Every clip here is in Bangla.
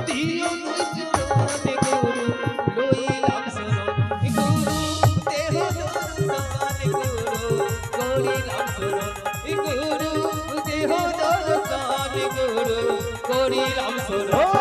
দিও চরণে গুরু লইলাম শরণ গুরু দেহ দর্শন গুরু করিলাম শরণ গুরু দেহ দর্শন গুরু করিলাম শরণ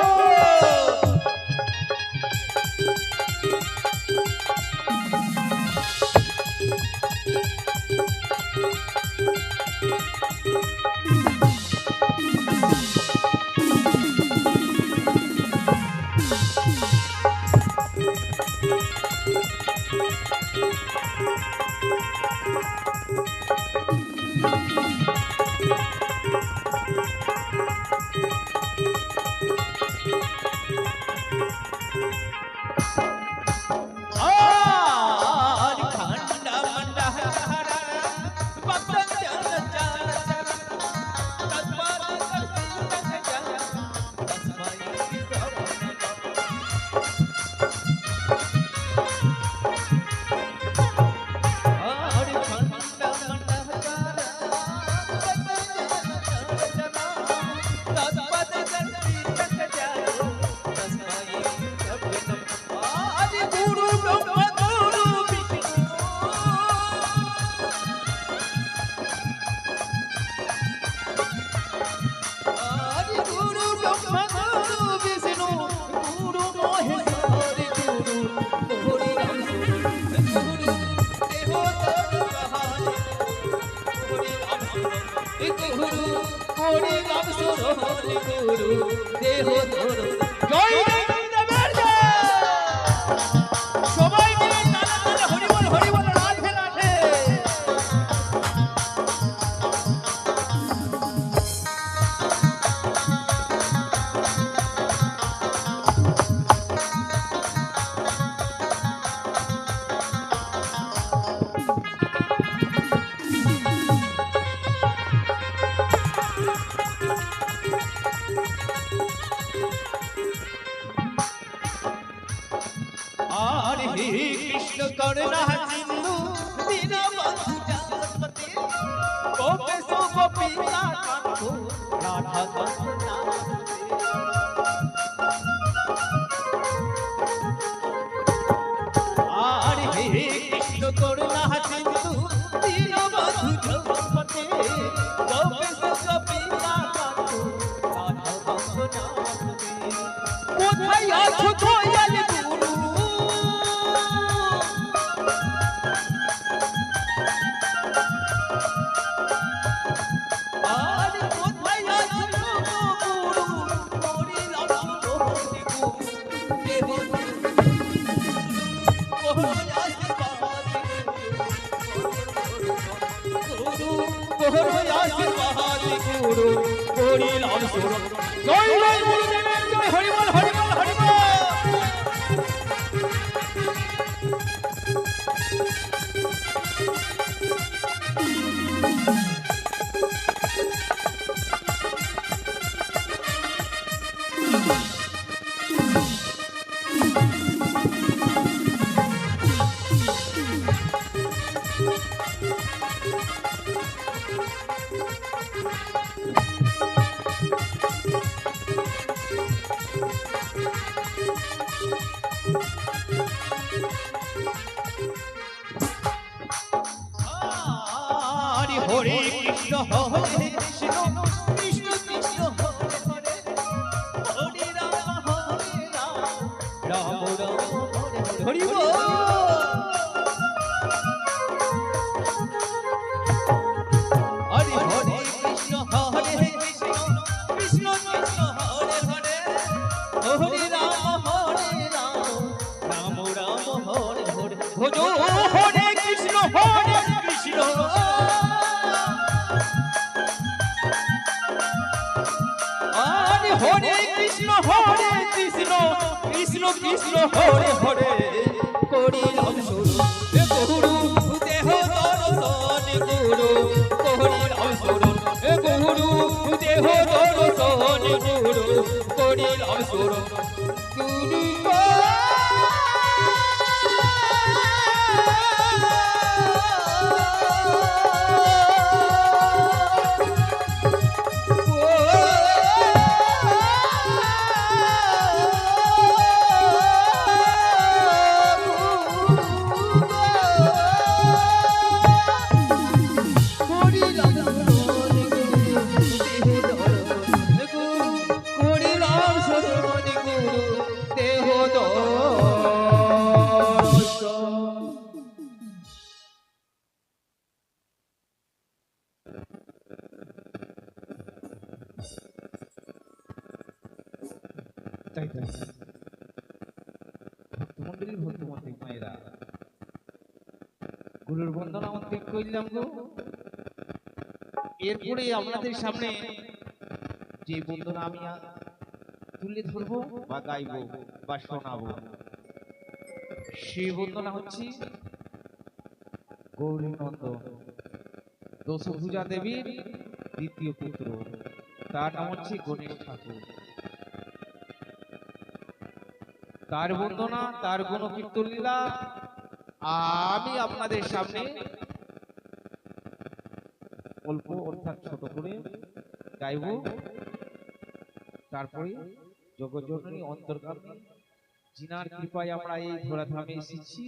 গুরু দেহ ধর জয় দেবের সবাই মিলে তালে তালে হরি বল রাধে রাধে কৃষ্ণ করুণা সিন্ধু দীনবন্ধু জগৎপতি গোপেশ গোপিকা কান্ত রাধা কান্ত আরে হে কৃষ্ণ করুণা সিন্ধু দীনবন্ধু জগৎপতি গোপেশ গোপিকা কান্ত রাধা কান্ত কোথায় আছো দয়াল গুরু গুরু করিলাম শরণ জয় জয় গুরুদেবের জয় হরি বল হরি বল হরি বল হরে কৃষ্ণ হরে কৃষ্ণ কৃষ্ণ কৃষ্ণ হরে হরে হরে রাম রাম রাম হরে হরি বল হরে হরে কৃষ্ণ হরে কৃষ্ণ কৃষ্ণ কৃষ্ণ হরে হরে হরে রাম রাম রাম হরে হরে ভজো হরে কৃষ্ণ হরে কৃষ্ণ কৃষ্ণ কৃষ্ণ হরে হরে করিলাম শরণ গুরু দেহ দর্শন গুরু করিলাম শরণ গুরু দেহ দর্শন গুরু করিলাম শরণ গুরু মন্ডলী ভক্তমতী মায়েরা, গুরুর বন্দনা অন্তিম করলাম গো। এরপরে আপনাদের সামনে যে বন্দনা আমি তুলে ধরবো বা গাইবো বা শোনাবো, সেই বন্দনা হচ্ছে গৌরী নন্দন দশভুজা দেবীর দ্বিতীয় পুত্র, তার নাম হচ্ছে গণেশ ঠাকুর। তার বন্দনা, তার গুণ কীর্তন লীলা আমি আপনাদের সামনে অল্প অর্থাৎ ছোট করে গাইব। তারপরে জগজ্জননী অন্তর্গামী জিনার কৃপায় আমরা এই ধরাধামে এসেছি,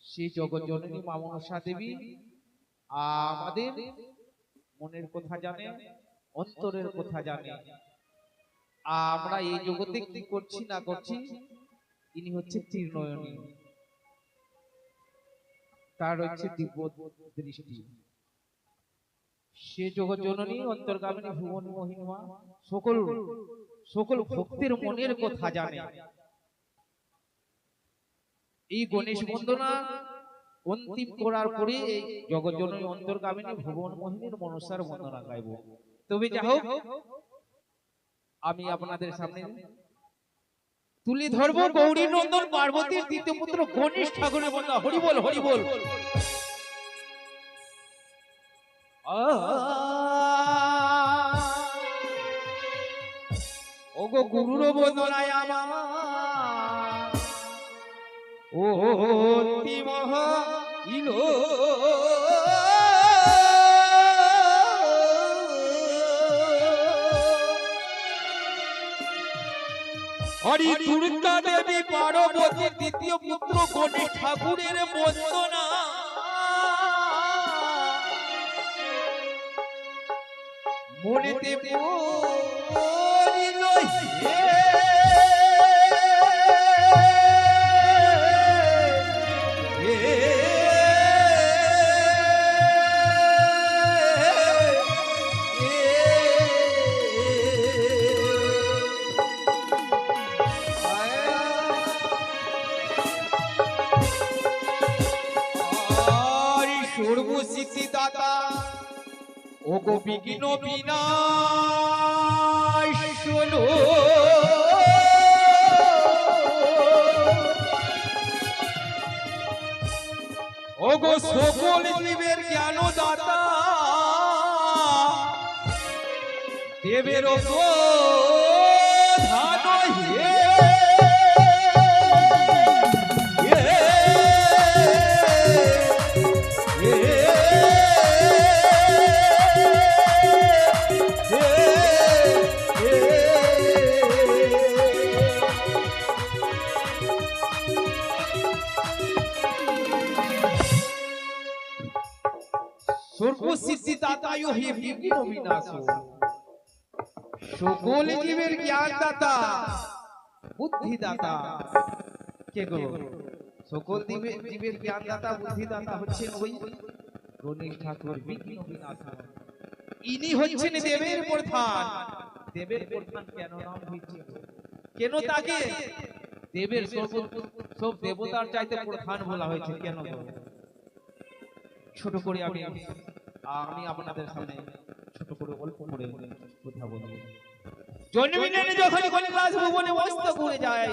সেই জগজ্জননী মা মনসা দেবী আমাদের মনের কথা জানে, অন্তরের কথা জানে। আমরা এই জগতে কি করছি না করছি, ইনি হচ্ছে ত্রিনয়নী, তার হচ্ছে দিব্য দৃষ্টি। সে জগজ্জননী অন্তর্গামিনী ভুবন মোহিনী মা সকল সকল ভক্তের মনের কথা জানে। এই গণেশ বন্দনা অন্তিম করার পরে এই জগজ্জননী অন্তর্গামিনী ভুবন মোহিনীর মনসার বন্দনা গাইব। তবে যা হোক, আমি আপনাদের সামনে তুলে ধরবো গৌরী নন্দন পার্বতীর দ্বিতীয় পুত্র গণেশ ঠাকুরের বন্দনা। হরি বল, হরি বল। ওগো গুরুর বন্দনায় আমার ও তিমহ ইলো হরি দুর্গা দেবী পার্বতীর দ্বিতীয় পুত্র গণেশ ঠাকুরের বন্দনা। মনেতে পড়িল সর্বসিদ্ধি দাতা ওগো বিঘ্ন বিনাশন, ওগো সকল জীবের জ্ঞান দাতা, দেবের ধান হে সর্বসিদ্ধি দাতায় হে বিঘ্ন বিনাশ, সকল জীবের জ্ঞান দাতা বুদ্ধি দাতা। কে গো? সকল জীবের জ্ঞান দাতা বুদ্ধি দাতা হচ্ছেন ওই গণেশ ঠাকুর, বিঘ্ন বিনাশ। ইনি হচ্ছেন দেবের প্রধান। দেবের প্রধান কেন নাম হয়েছে? কেন তাকে দেবের সব দেবতার চাইতে প্রধান বলা হয়েছে কেন? ছোট করে আমি আপনাদের সামনে ছোট করে অল্প করে কথা বলবো। জন্মিলেন যখন কৈলাস ভুবনে মস্ত ঘুরে যায়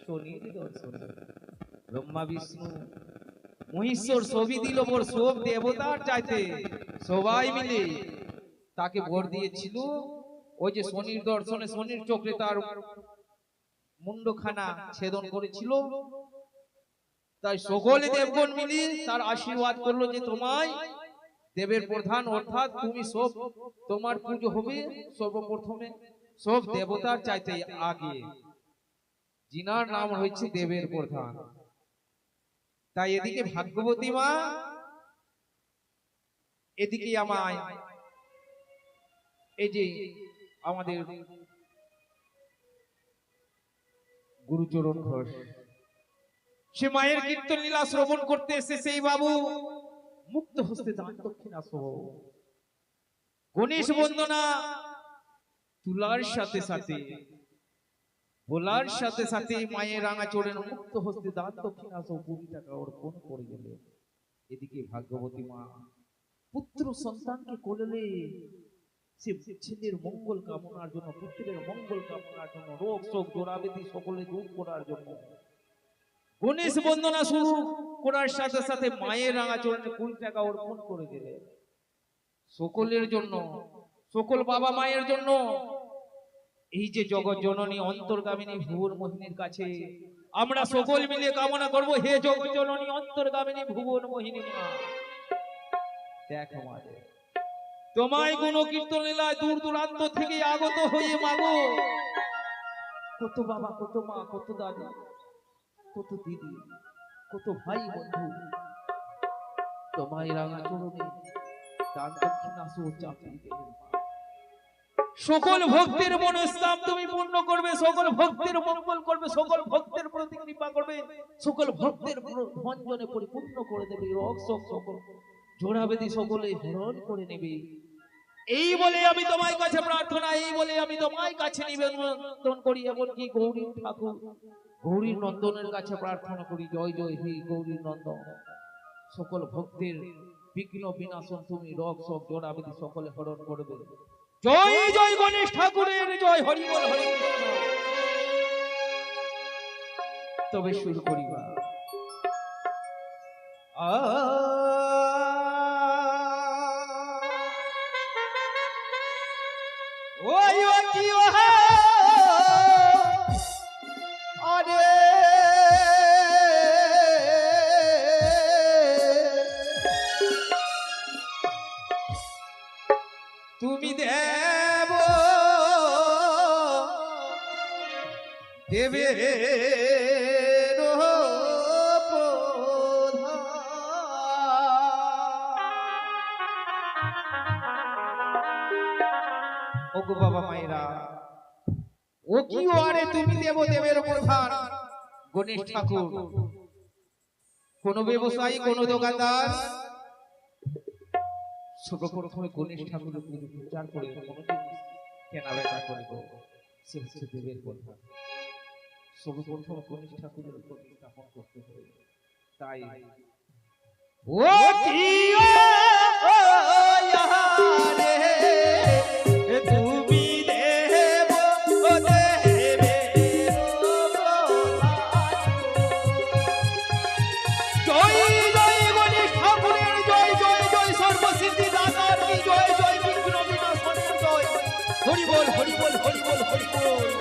শনির দর্শন, ব্রহ্মা বিষ্ণু মহেশ্বর সবই দিল মোর সব দেবতার চাইতে, সবাই মিলে তাকে ভর দিয়েছিল। ওই যে শনির দর্শনে শনির চক্রে তার মুন্ডখানা ছেদন করেছিল, তাই সকলে দেবগণ মিলে তার আশীর্বাদ করলো যে তোমায় দেবের প্রধান, অর্থাৎ তুমি সব তোমার পুজো হবে সর্বপ্রথমে সব দেবতার চাইতে আগে, যিনার নাম হয়েছে দেবের প্রধান। তাই এদিকে ভাগ্যবতী মা, এদিকে আমায় এই যে আমাদের গুরুচরণ ঘোষ, সে মায়ের কীর্তন লীলা শ্রবণ করতে এসে সেই বাবু মুক্ত হস্তে দান দক্ষিণা সহ গণেশ বন্দনা তুলার সাথে সাথে বলার সাথে সাথে মায়ের রাঙা চোরের মুক্ত হস্তে দান দক্ষিণা সহ 20 টাকা অর্পণ করে গেলেন। এদিকে ভাগ্যবতী মা পুত্র সন্তানকে কোলে সে ছেলের মঙ্গল কামনার জন্য, পুত্রের মঙ্গল কামনার জন্য, রোগ শোক জোড়াবেদি সকলে দূর করার জন্য গণেশ বন্দনা শুরু করার সাথে সাথে মায়ের রাঙা চরণে 20 টাকা অর্পণ করে দিলেন। সকলের জন্য, সকল বাবা মায়ের জন্য, এই যে জগৎ জননী অন্তর্গামিনী ভুবন মোহিনীর কাছে আমরা সকল মিলে কামনা করব, হে জগৎ জননী অন্তর্গামিনী ভুবন মোহিনী মা, দেখ আমাদের তোমায় গুণ কীর্তন লীলায় দূর দূরান্ত থেকে আগত হয়ে মাগো, কত বাবা, কত মা, কত দাদা, কত দিদি, কত ভাই বন্ধু তোমায় রাঙা চরণে দান দক্ষিণা সহ চাপিয়ে দিলেন। সকল ভক্তের মনস্কাম তুমি পূর্ণ করবে, সকল ভক্তের মঙ্গল করবে, সকল ভক্তের প্রতি কৃপা করবে, সকল ভক্তের ভঞ্জনে পরিপূর্ণ করে দেবে, রোগ শোক সকল জোড়াবেদি সকলে হরণ করে নেবে। এই বলে আমি তোমার কাছে প্রার্থনা, এই বলে আমি তোমার কাছে নিবেদন করি, এমনকি গৌরী ঠাকুর গৌরী নন্দনের কাছে প্রার্থনা করি, জয় জয় হে গৌরী নন্দন, সকল ভক্তের বিঘ্ন বিনাশন তুমি, রোগ শোক জোড়াবেদি সকলে হরণ করবে। জয় জয় গণেশ ঠাকুরের জয়, হরি বল হরে কৃষ্ণ। তবে শুরু করিবা ওই কি আরে তুমি দেব দেবে ওগো বাবা মায়েরা, ও কি আরে তুমি দেব দেবের প্রধান গণেশ ঠাকুর, কোন ব্যবসায়ী, কোন দোকানদার সর্বপ্রথমে গণেশ ঠাকুরের পূজার করে কেনা বেচা করে সে হচ্ছে দেবের প্রধান। সর্বপ্রথম গণেশ ঠাকুরের প্রতিস্থাপন করতে হবে। তাই ও কি হরি বল হরি বল হরি বল হরি বল।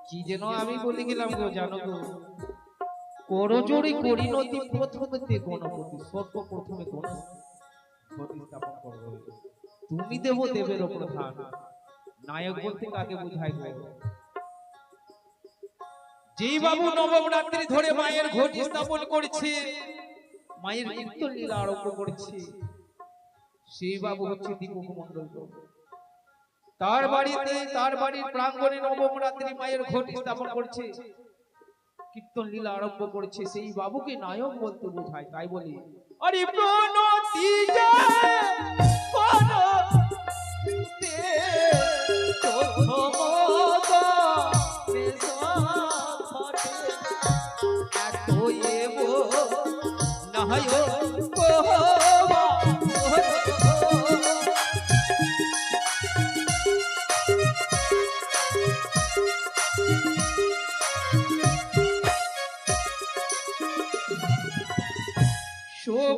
কি যেন আমি বলে গেলাম গো, জানো গো, করজোড়ি পরিণতি প্রথমে গণপতি, সর্বপ্রথমে গণপতি স্থাপন করবো। তুমি দেব দেবের প্রধান, নায়ক বলতে কাকে বোঝায় গো? যেই বাবু নবম রাত্রি ধরে মায়ের ঘটি স্থাপন করছে, মায়ের কীর্তন লীলা আরম্ভ করছে, সেই বাবু হচ্ছে দীপক মন্ডল। তার বাড়িতে, তার বাড়ির প্রাঙ্গণে নবম রাত্রি মায়ের ঘটি স্থাপন করছে, কীর্তন লীলা আরম্ভ করছে, সেই বাবুকে নায়ক বলতে বোঝায়। তাই বলি আরে প্রণতি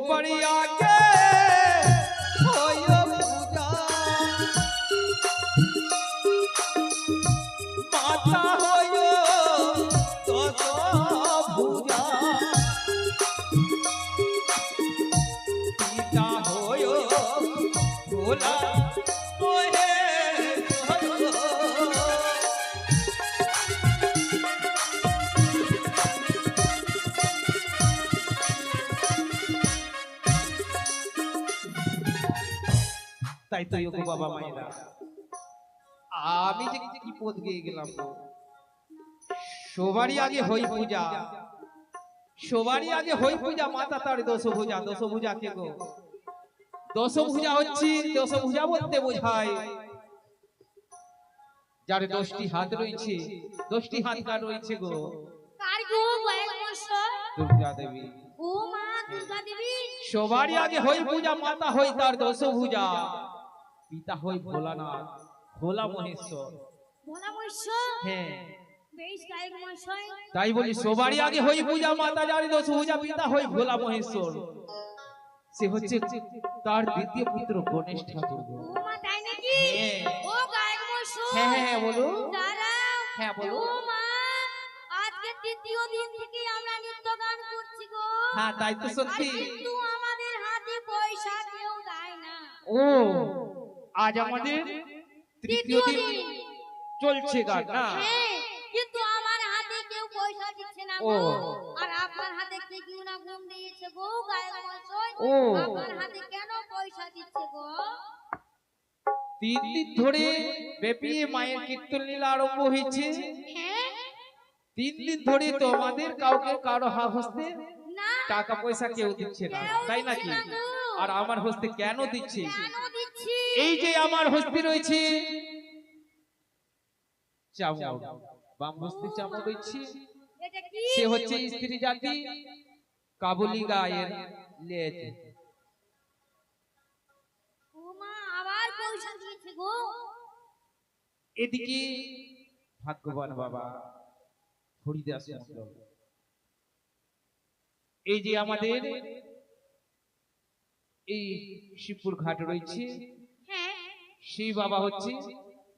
बढ़िया के होयो पूजा তাই তো গো বাবা মায়েরা, আমি যে কি পথ গিয়ে গেলাম গো। সবারই আগে হই পূজা, সবারই আগে হই পূজা, মাতা তার দশভুজা। দশভুজা কে গো? দশভুজা হচ্ছে, দশভুজা বলতে বোঝায় যার 10টি হাত রয়েছে। 10টি হাত কার রয়েছে গো? কার গো গয়েল মশাই? দুর্গা দেবী। ও মা দুর্গা দেবী। সবারই আগে হই পূজা, মাতা হই তার দশভুজা, পিতা হই ভোলানাথ, ভোলা মহেশ্বর। ভোলা মশাই। হ্যাঁ, বেশ গায়ক মশাই। তাই বলি সবারই আগে হই পূজা, মাতা যার দশভুজা, পিতা হই ভোলা মহেশ্বর। সে হচ্ছে তার দ্বিতীয় পুত্র গণেশ ঠাকুর গো। ও মা তাই নাকি? হ্যাঁ। ও গায়ক মশাই। হ্যাঁ হ্যাঁ বলো। দাঁড়াও। হ্যাঁ বলো। ও মা আজকে তৃতীয় দিন থেকে আমরা নৃত্য গান করছি গো। হ্যাঁ তাই তো আর সত্যি। কিন্তু আমাদের হাতে পয়সা কেউ দেয় না। ও আজ আমাদের তৃতীয় দিন চলছে গান না? হ্যাঁ, কিন্তু আমার হাতে কেউ পয়সা দিচ্ছে না ও। গো। আর আপনার হাতে কি কেউ না গুণ দিয়েছে গো গায়ক মশাই? ও। আপনার হাতে কেন পয়সা দিচ্ছে গো? 3 দিন ধরে ব্যাপী মায়ের কীর্তন লীলা আরম্ভ হয়েছে। হ্যাঁ? 3 দিন ধরে তোমাদের কাউকে কারো হস্তে না, টাকা পয়সা কেউ দিচ্ছে না, কেউ তাই দিচ্ছে নাকি? না গো। আর আমার হস্তে কেন দিচ্ছে? কেন দিচ্ছি? এই যে আমার হস্তে রয়েছে চামড়, বাম হস্তে চামড় রয়েছে, এটা কি? সে হচ্ছে স্ত্রী জাতি কাবুলি গায়ের লেজ। ও মা আবার পয়সা দিয়েছে গো। এদিকে ভাগ্যবান বাবা হরিদাস মন্ডল, এই যে আমাদের এই শিবপুর ঘাট রয়েছে, হ্যাঁ। সেই বাবা হচ্ছে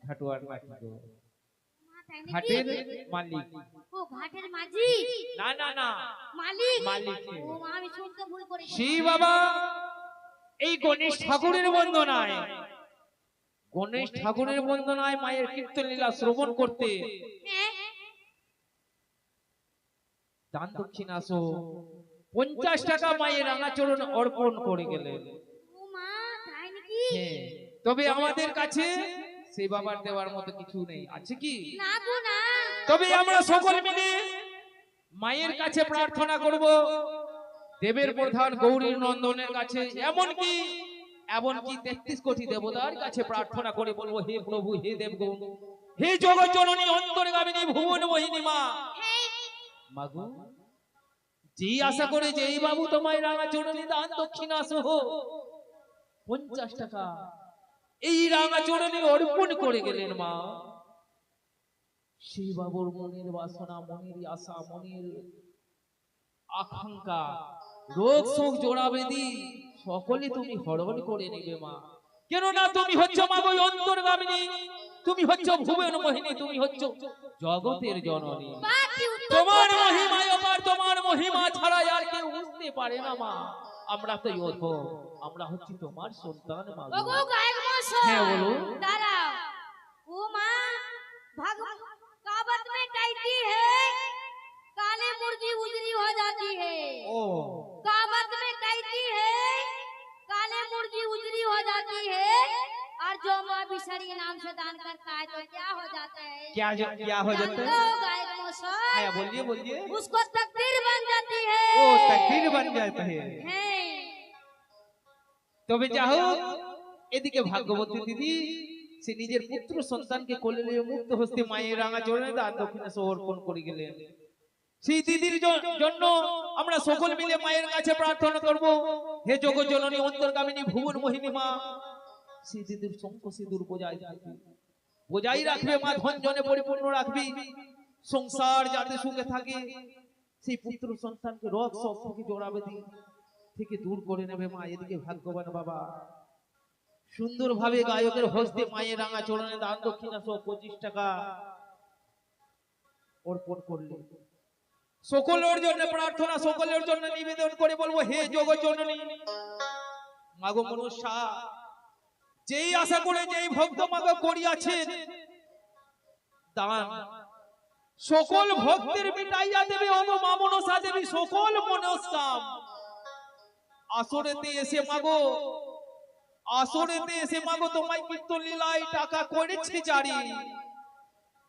ঘাটুয়ার মাটি গো। মা তাই নাকি? ঘাটের মালিক। ও ঘাটের মাঝি? না না না, মালিক? মালিক। ও মা আমি শুনতে ভুল করেছি। সেই বাবা এই গণেশ ঠাকুরের বন্দনায়, গণেশ ঠাকুরের বন্দনায় মায়ের কীর্তন লীলা শ্রবণ করতে হ্যাঁ। দান দক্ষিণা সহ 50 টাকা মায়ের রাঙাচরণ অর্পণ করে গেলেন। ও মা তাই নাকি? হ্যাঁ, তবে আমাদের কাছে সেই বাবার দেওয়ার মতো কিছু নেই, আছে কি? না গো না। তবে আমরা সকলে মিলে মায়ের কাছে প্রার্থনা করব, দেবের প্রধান গৌরীর নন্দনের কাছে, এমনকি 33 কোটি দেবতার কাছে প্রার্থনা করে বলবো, হে প্রভু, হে দেবগণ, হে জগৎ জননী অন্তর্গামিনী ভুবন মোহিনী মা, মাগো যেই আশা করে যেই বাবু তোমায় রাঙা চরণী দান দক্ষিণা সহ 50 টাকা এই রাঙা চরণে অর্পণ করে গেলেন মা, সেই বাবুর মনের বাসনা, মনের আশা, মনের আকাঙ্ক্ষা, রোগ শোক জোড়াবেদি সকলে তুমি হরণ করে নেবে মা। কেননা তুমি হচ্ছ মা গো অন্তর্গামিনী, তুমি হচ্ছ ভুবন মোহিনী, তুমি হচ্ছ জগতের জননী। বাহ, কি উত্তর তোমার কথা। মহিমা অপার, তোমার মহিমা ছাড়া আর কেউ বুঝতে পারে না মা। আমরা তো অধম, আমরা হচ্ছি তোমার সন্তান মা গো। ওগো গায়ক মশাই। হ্যাঁ, বলো। দাঁড়াও। ও মা काबत में कहती है काले मुर्गी उजरी हो जाती है। ও काबत में कहती है काले मुर्गी उजरी हो जाती है। और जो माँ बिसरी नाम से दान करता है तो क्या हो जाता है? क्या हो जाता जानते है? हो गायक मशहूर? हाँ, बोलिए बोलिए। उसको तकदीर बन जाती है। ও তাকদীর बन जाते हैं। हैं। তবে যা হোক, এদিকে ভাগ্যবতী দিদি সে নিজের পুত্র সন্তানকে কোলে নিয়ে মুক্ত হস্তে মায়ের রাঙা চরণে দান দক্ষিণা সমর্পণ করে গেলেন। সেই দিদির জন্য আমরা সকল মিলে মায়ের কাছে প্রার্থনা করব, হে জগৎ জননী অন্তর্গামিনী ভুবন মোহিনী মা, সেই দিদির শঙ্খ সিঁদুর বজায় রাখবে মা, ধন জনে পরিপূর্ণ রাখবি, সংসার যাতে সুখে থাকে, সেই পুত্র সন্তানকে রোগ শোক থেকে জোড়াবেদি থেকে দূর করে নেবে মা। এদিকে ভাগ্যবান বাবা সুন্দরভাবে গায়কের হস্তে মায়ের রাঙা চরণে দান দক্ষিণা সহ 25 টাকা অর্পণ করলে। সকলের জন্য প্রার্থনা, সকলের জন্য নিবেদন করে বলবো, হে জগৎ জননী মাগো মনসা, যেই আশা করে যেই ভক্ত মাগো করিয়াছেন দান, সকল ভক্তের মিটাইয়া দেবে ওগো মা মনসা দেবী সকল মনস্কাম। আসরেতে এসে মাগো আসরেতে এসে মাগো তোমায় কীর্তন লীলায় টাকা করেছে জারি,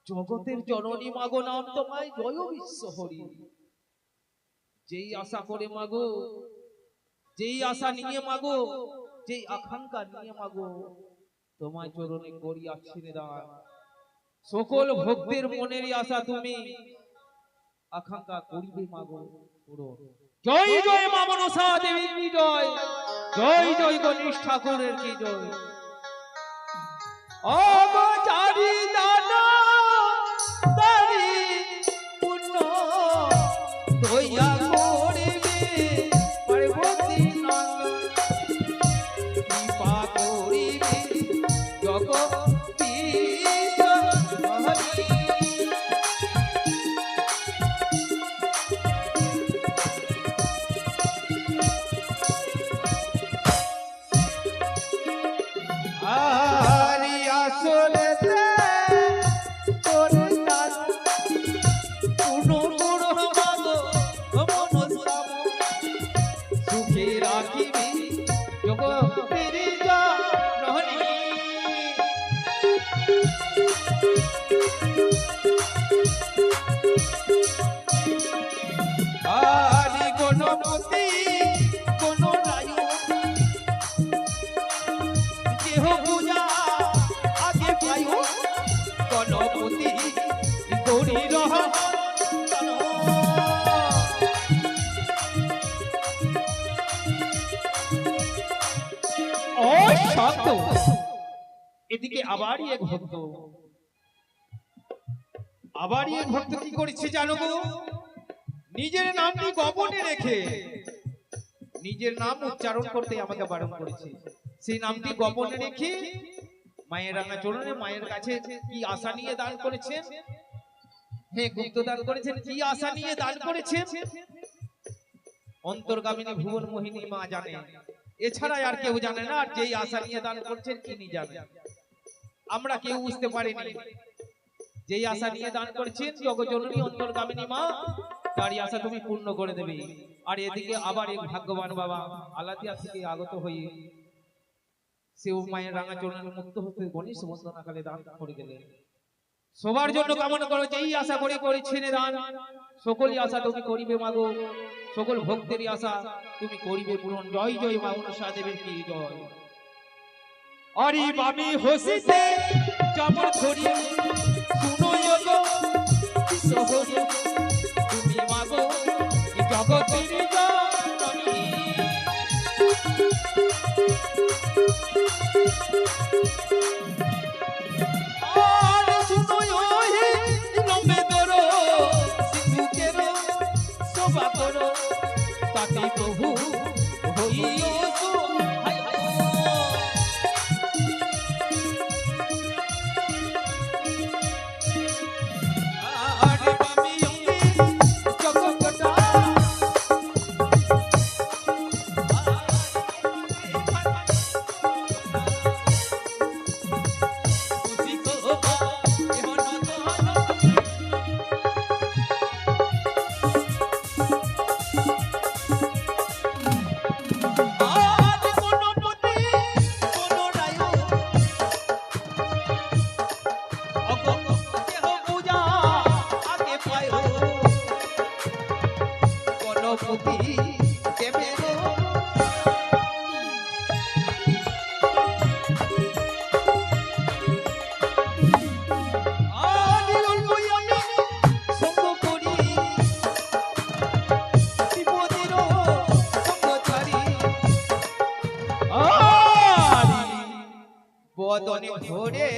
জগতের জননী মাগো নাম তোমায় জয় বিশ্ব হরি। যেই আশা করে মাগো, যেই আশা নিয়ে মাগো, যেই আকাঙ্ক্ষা নিয়ে মাগো তোমায় চরণে করি আছিনে দান, সকল ভক্তের মনের আশা তুমি আকাঙ্ক্ষা করিবে মাগো পূরণ। জয় জয় মা মনসা দেবী কি জয়, জয় জয় গণেশ ঠাকুরের কি জয়। অবচারী দানা তারি পুণ্য দয়া করিবে পার্বতী নন্দন, কৃপা করিবে জগদীশ হরি। আরি আসলেতে তোর দান পুনো পুনো মাগো মনসাম, সুখে রাখিবি জগতের জননী। আরি গণপতি গণনায়ক, কেহ পূজা আগে পাই গণপতি গৌরী রহমান। এদিকে আবারই এক ভক্ত, আবারই এক ভক্ত কি করেছে জানো গো, নিজের নামটি গোপনে রেখে নিজের নাম উচ্চারণ করতে আমাকে বারণ করেছে। সেই নামটি গোপনে রেখে মায়ের রাঙা চরণে মায়ের কাছে কি আশা নিয়ে দান করেছেন, হে গুপ্ত দান করেছেন, কি আশা নিয়ে দান করেছেন অন্তর্গামিনী ভুবন মোহিনী মা জানে, এছাড়া আর কেউ জানে না। আর যেই আশা নিয়ে দান করছেন তিনি জানেন, আমরা কেউ বুঝতে পারিনি। যেই আশা নিয়ে দান করছেন জগজননী অন্তর্গামিনী মা, তারই আশা তুমি পূর্ণ করে দেবে। আর এদিকে আবার এক ভাগ্যবান বাবা আলাদিয়া থেকে আগত হয়ে সেও মায়ের রাঙা চরণে মুক্ত হতে গণেশ বন্দনাকালে দান করে গেলেন। সবার জন্য কামনা করো, যেই আশা করে করেছেন দান, সকলই আশা তুমি করিবে মাগো, সকল ভক্তেরই আশা তুমি করিবে পূরণ। জয় জয় মা মনসা দেবীর কি জয়। আরে বাবি হসিতে যেমন ধরি শুনো গো শহরে, তুমি মাগো জগতের জননী। আর শুনো হে লম্বে ধরো সিন্ধুকের শোভা করো, তাতে প্রভু হইও হায় হায়। বদনে ভরে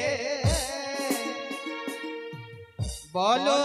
বলো